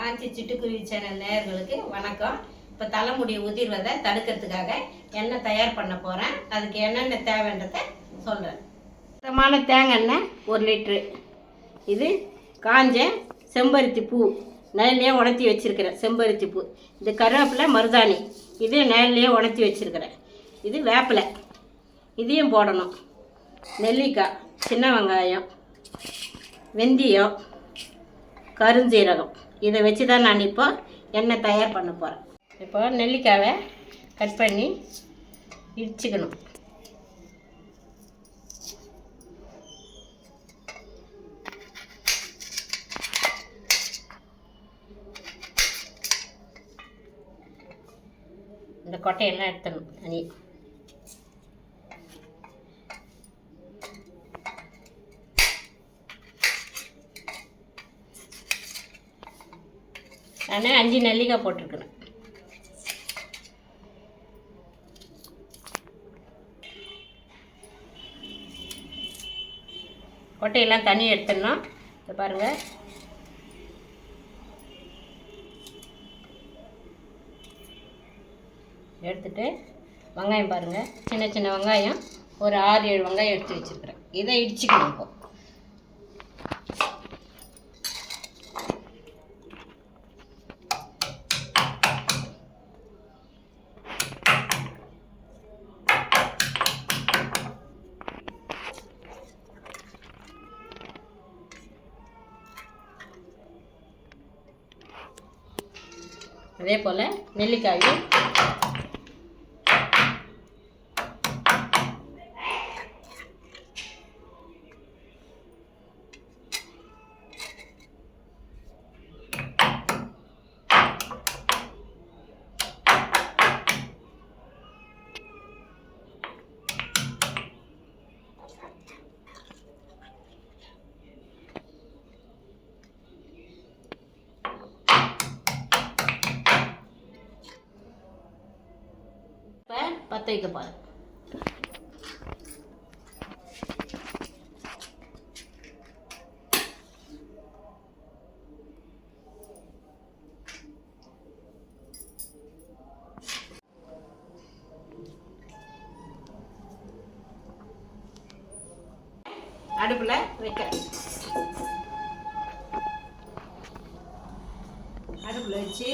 காஞ்சி சிட்டுக்குருவி சேனல் நேயர்களுக்கு வணக்கம். இப்போ தலைமுடி உதிர்வதை தடுக்கிறதுக்காக எண்ணெய் தயார் பண்ண போகிறேன். அதுக்கு என்னென்ன தேவைன்றதை சொல்கிறேன். சுத்தமான தேங்காய் எண்ணெய் 1 லிட்ரு. இது காஞ்ச செம்பருத்தி பூ நிழல்லையே உணர்த்தி வச்சுருக்கிறேன். செம்பருத்தி பூ. இது கருவேப்பிலை மருதாணி, இது நிழல்லையே உணர்த்தி வச்சுருக்கிறேன். இது வேப்பிலை, இதையும் போடணும். நெல்லிக்காய், சின்ன வெங்காயம், வெந்தயம், கருஞ்சீரகம், இதை வச்சு தான் நான் இப்போ எண்ணெய் தயார் பண்ண போகிறேன். இப்போ நெல்லிக்காவை கட் பண்ணி இடிச்சுக்கணும். இந்த கொட்டையெல்லாம் எடுத்துடணும் தனி. நான் 5 நெல்லிக்காய் போட்டிருக்கிறேன். கொட்டையெல்லாம் தண்ணி எடுத்துடணும். இதை பாருங்கள். எடுத்துட்டு வெங்காயம் பாருங்கள், சின்ன சின்ன வெங்காயம் ஒரு 6-7 வெங்காயம் எடுத்து வச்சுருக்கிறேன். இதை இடிச்சுக்கணும். இப்போ அதே போல் நெல்லிக்காயும் பற்ற வைக்க பாரு. அடுப்புல வைக்க, அடுப்புல வச்சு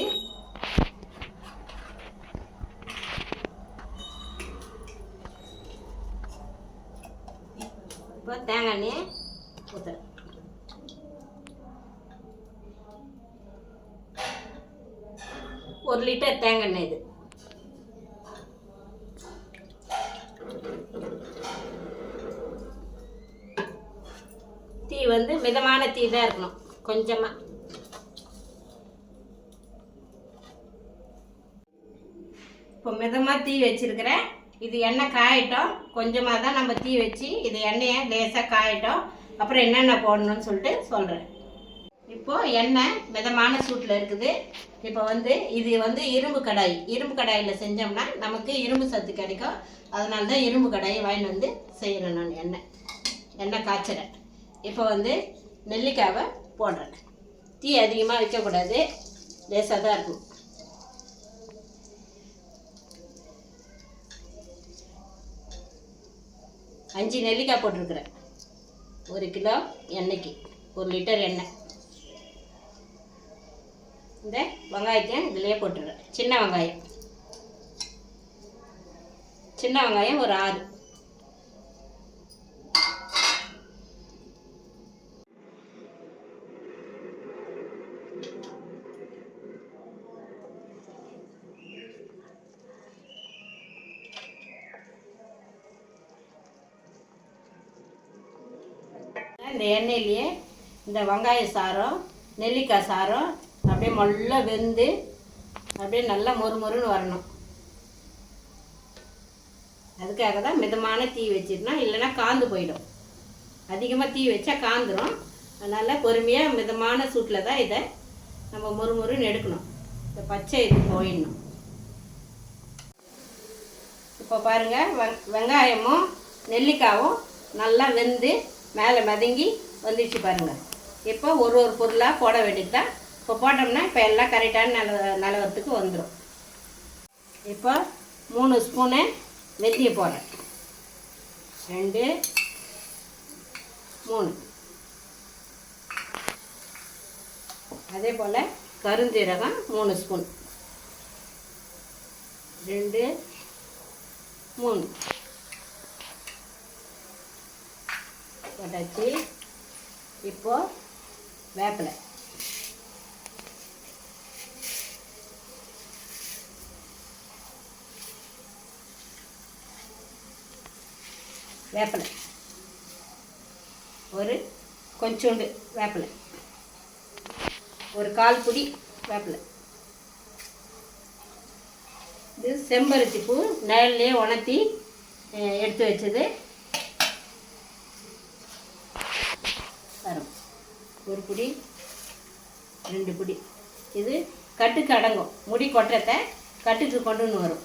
இப்போ தேங்காய் எண்ணெயை ஊற்றுறேன். ஒரு லிட்டர் தேங்காய் எண்ணெய் இது. தீ வந்து மிதமான தீ தான் இருக்கணும். கொஞ்சமாக இப்போ மிதமாக தீ வச்சிருக்கிறேன். இது எண்ணெய் காயிட்டோம். கொஞ்சமாக தான் நம்ம தீ வச்சு இது எண்ணெயை லேசாக காயிட்டோம். அப்புறம் என்னென்ன போடணும்னு சொல்லிட்டு சொல்கிறேன். இப்போது எண்ணெய் மிதமான சூட்டில் இருக்குது. இப்போ வந்து இது வந்து இரும்பு கடாய். இரும்பு கடாயில் செஞ்சோம்னா நமக்கு இரும்பு சத்து கிடைக்கும். அதனால தான் இரும்பு கடாயை வாங்கிட்டு வந்து செய்கிறேன். நான் எண்ணெய் காய்ச்சிறேன். இப்போ வந்து நெல்லிக்காவை போடுறேன். தீ அதிகமாக வைக்கக்கூடாது, லேசாக தான் இருக்கும். அஞ்சு நெல்லிக்காய் போட்டிருக்கிறேன். 1 கிலோ எண்ணெய்க்கு 1 லிட்டர் எண்ணெய். இந்த வெங்காயத்தையும் இதிலே போட்டுடுறேன். சின்ன வெங்காயம் ஒரு 6. இந்த எண்ணெயிலேயே இந்த வெங்காய சாரம், நெல்லிக்காய் சாரம் அப்படியே நல்லா வெந்து அப்படியே நல்லா மொறுமொறுன்னு வரணும். அதுக்காக தான் மிதமான தீ வச்சிடணும், இல்லைன்னா காந்து போயிடும். அதிகமாக தீ வச்சா காந்துடும். அதனால் பொறுமையாக மிதமான சூட்டில் தான் இதை நம்ம மொறுமொறுன்னு எடுக்கணும். இந்த பச்சை இது போயிடணும். இப்போ பாருங்கள், வெங்காயமும் நெல்லிக்காயும் நல்லா வெந்து மேலே மதங்கி வந்துச்சு பாருங்கள். இப்போ ஒரு பொருளாக போட வேண்டியது தான். இப்போ போட்டோம்னா இப்போ எல்லாம் கரெக்டான நிலவரத்துக்கு வந்துடும். இப்போ 3 ஸ்பூனு வெந்தயம் போடுறேன். 2 3. அதே போல் கருஞ்சீரகம் 3 ஸ்பூன். 2 3 போட்டாச்சு. இப்போது வேப்பிலை ஒரு கொஞ்சோண்டு வேப்பிலை, ஒரு 1/4 பிடி வேப்பிலை. இது செம்பருத்தி பூ நிழல்லையே உணர்த்தி எடுத்து வச்சது. வரும் ஒரு பிடி 2 பிடி. இது கட்டுக்கு அடங்கும். முடி கொட்டுறதை கட்டுக்கு கொண்டுன்னு வரும்.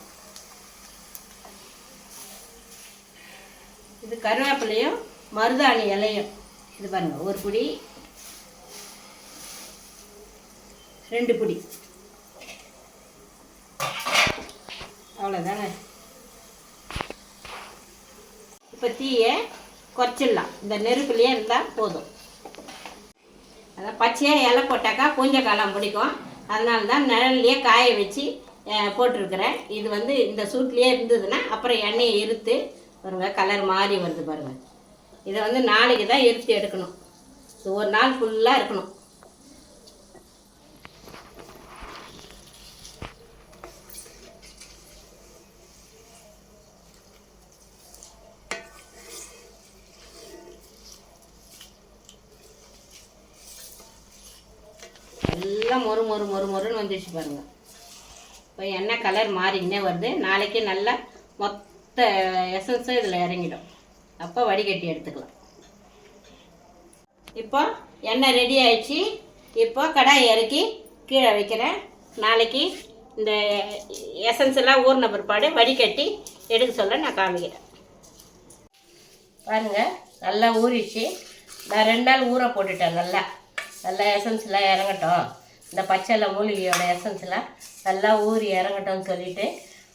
இது கருவேப்பிலையும் மருதாணி இலையும். இது பாருங்கள், ஒரு பிடி 2 பிடி. அவ்வளோதாங்க. இப்போ தீயை குறைச்சிடலாம். இந்த நெருப்புலையே இருந்தால் போதும். அதான் பச்சையாக இலை போட்டாக்கா கொஞ்சம் காலம் பிடிக்கும். அதனால தான் நிழல்லையே காய வச்சு போட்டிருக்கிறேன். இது வந்து இந்த சூட்லேயே இருந்ததுன்னா அப்புறம் எண்ணெயை இருத்து பாருங்கள், கலர் மாறி வருது பாருங்கள். இதை வந்து நாளைக்கு தான் இருத்து எடுக்கணும். இது ஒரு நாள் ஃபுல்லாக இருக்கணும். எல்லாம் மொறுன்னு வந்துடுச்சு பாருங்கள். இப்போ எண்ணெய் கலர் மாறிக்கிட்டே வருது. நாளைக்கு நல்லா மொத்த எசன்ஸும் இதில் இறங்கிடும். அப்போ வடிகட்டி எடுத்துக்கலாம். இப்போ எண்ணெய் ரெடி ஆயிடுச்சு. இப்போ கடாய் இறக்கி கீழே வைக்கிறேன். நாளைக்கு இந்த எசன்ஸ் எல்லாம் ஊறின பிற்பாடு வடிகட்டி எடுக்க சொல்ல நான் காமிக்கிறேன். பாருங்கள், நல்லா ஊறிச்சு. நான் 2 நாள் ஊற போட்டுட்டேன். நல்லா எசன்ஸ்லாம் இறங்கட்டும். இந்த பச்சை மூலிகையோட எசன்ஸ்லாம் நல்லா ஊறி இறங்கட்டும்னு சொல்லிவிட்டு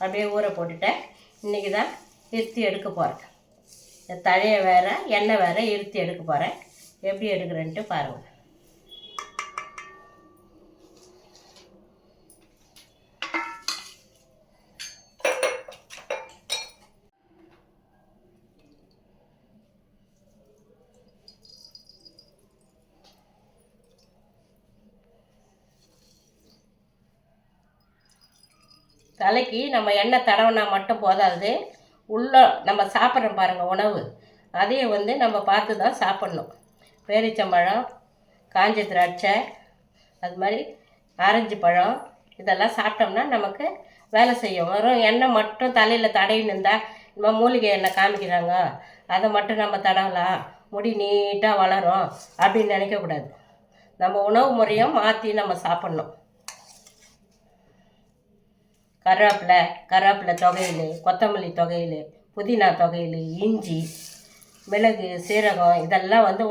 அப்படியே ஊற போட்டுட்டேன். இன்றைக்கி தான் இருத்தி எடுக்க போகிறேன். இந்த தழையை வேறு எண்ணெய் வேறு இருத்தி எடுக்க போகிறேன். எப்படி எடுக்கிறேன்ட்டு பாருங்கள். தலைக்கு நம்ம எண்ணெய் தடவினா மட்டும் போதாது. உள்ளே நம்ம சாப்பிட்றோம் பாருங்கள் உணவு, அதையும் வந்து நம்ம பார்த்து தான் சாப்பிட்ணும். பேரிச்சம்பழம், காஞ்ச திராட்சை, அது மாதிரி ஆரஞ்சு பழம், இதெல்லாம் சாப்பிட்டோம்னா நமக்கு வேலை செய்யும். வெறும் எண்ணெய் மட்டும் தலையில் தடவின்னு இருந்தால் நம்ம மூலிகை எண்ணெய் காமிக்கிறாங்க, அதை மட்டும் நம்ம தடவலாம், முடி நீட்டாக வளரும் அப்படின்னு நினைக்கக்கூடாது. நம்ம உணவு முறையும் மாற்றி நம்ம சாப்பிட்ணும். கருவேப்பிலை தொகையில், கொத்தமல்லி தொகையில், புதினா தொகையில், இஞ்சி, மிளகு, சீரகம், இதெல்லாம் வந்து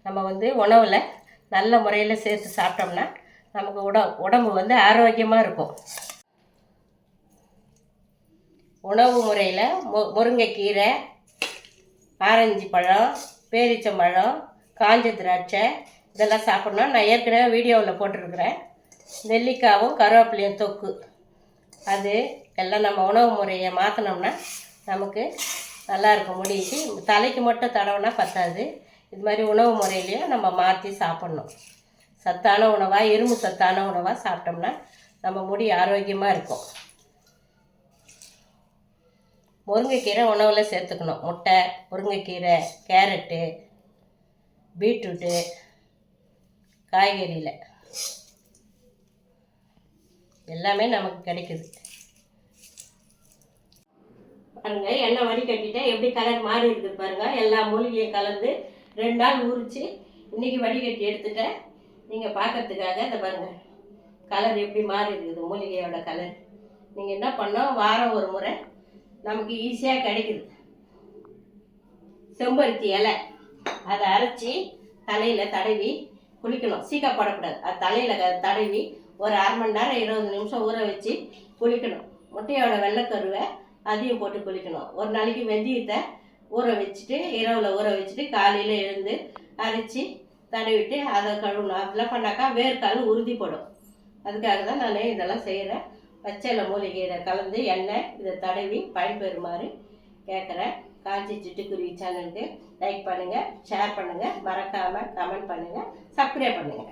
நம்ம வந்து உணவில் நல்ல முறையில் சேர்த்து சாப்பிட்டோம்னா நமக்கு உடம்பு வந்து ஆரோக்கியமாக இருக்கும். உணவு முறையில் முருங்கைக்கீரை, ஆரஞ்சு பழம், பேரிச்சம்பழம், காஞ்ச திராட்சை இதெல்லாம் சாப்பிட்ணும். நான் ஏற்கனவே வீடியோவில் போட்டிருக்கிறேன். நெல்லிக்காவும் கருவேப்பிலையும் தொக்கு, அது எல்லாம் நம்ம உணவு முறையை மாற்றினோம்னா நமக்கு நல்லாயிருக்கும். முடியுது தலைக்கு மட்டும் தடவைனா பத்தாது. இது மாதிரி உணவு முறையிலையும் நம்ம மாற்றி சாப்பிட்ணும். சத்தான உணவாக, இரும்பு சத்தான உணவாக சாப்பிட்டோம்னா நம்ம முடி ஆரோக்கியமாக இருக்கும். முருங்கைக்கீரை உணவில் சேர்த்துக்கணும். முட்டை, முருங்கைக்கீரை, கேரட்டு, பீட்ரூட்டு, காய்கறியில் எல்லாமே நமக்கு கிடைக்குது. பாருங்க, எண்ணெய் வடிகட்டிட்டேன். எப்படி கலர் மாறி இருக்குது பாருங்க. எல்லா மூலிகையும் கலந்து 2 நாள் ஊறிச்சு. இன்னைக்கு வடிகட்டி எடுத்துட்டேன். நீங்கள் பார்க்கறதுக்காக இதை பாருங்க, கலர் எப்படி மாறி இருக்குது, மூலிகையோட கலர். நீங்கள் என்ன பண்ணோம், வாரம் ஒரு முறை நமக்கு ஈஸியாக கிடைக்குது. செம்பருத்தி இலை அதை அரைச்சி தலையில் தடவி குளிக்கணும். சீக்கப்படக்கூடாது. அது தலையில் தடவி ஒரு 1/2 மணி நேரம் 20 நிமிஷம் ஊற வச்சு குளிக்கணும். முட்டையோட வெள்ளைக்கருவை அதையும் போட்டு குளிக்கணும். ஒரு நாளைக்கு வெந்தயத்தை ஊற வச்சுட்டு இரவில் ஊற வச்சுட்டு காலையில் எழுந்து அரைச்சி தடவிட்டு அதை கழுவணும். அதெல்லாம் பண்ணாக்கா வேர்க்கால் உறுதிப்படும். அதுக்காக தான் நான் இதெல்லாம் செய்கிறேன். பச்சையில மூலிகையை கலந்து எண்ணெய் இதை தடவி பயன்பெறுமாறு கேட்குறேன். காஞ்சி சிட்டுக்குருவி சேனலுக்கு லைக் பண்ணுங்கள், ஷேர் பண்ணுங்கள், மறக்காமல் கமெண்ட் பண்ணுங்கள், சப்ஸ்கிரைப் பண்ணுங்கள்.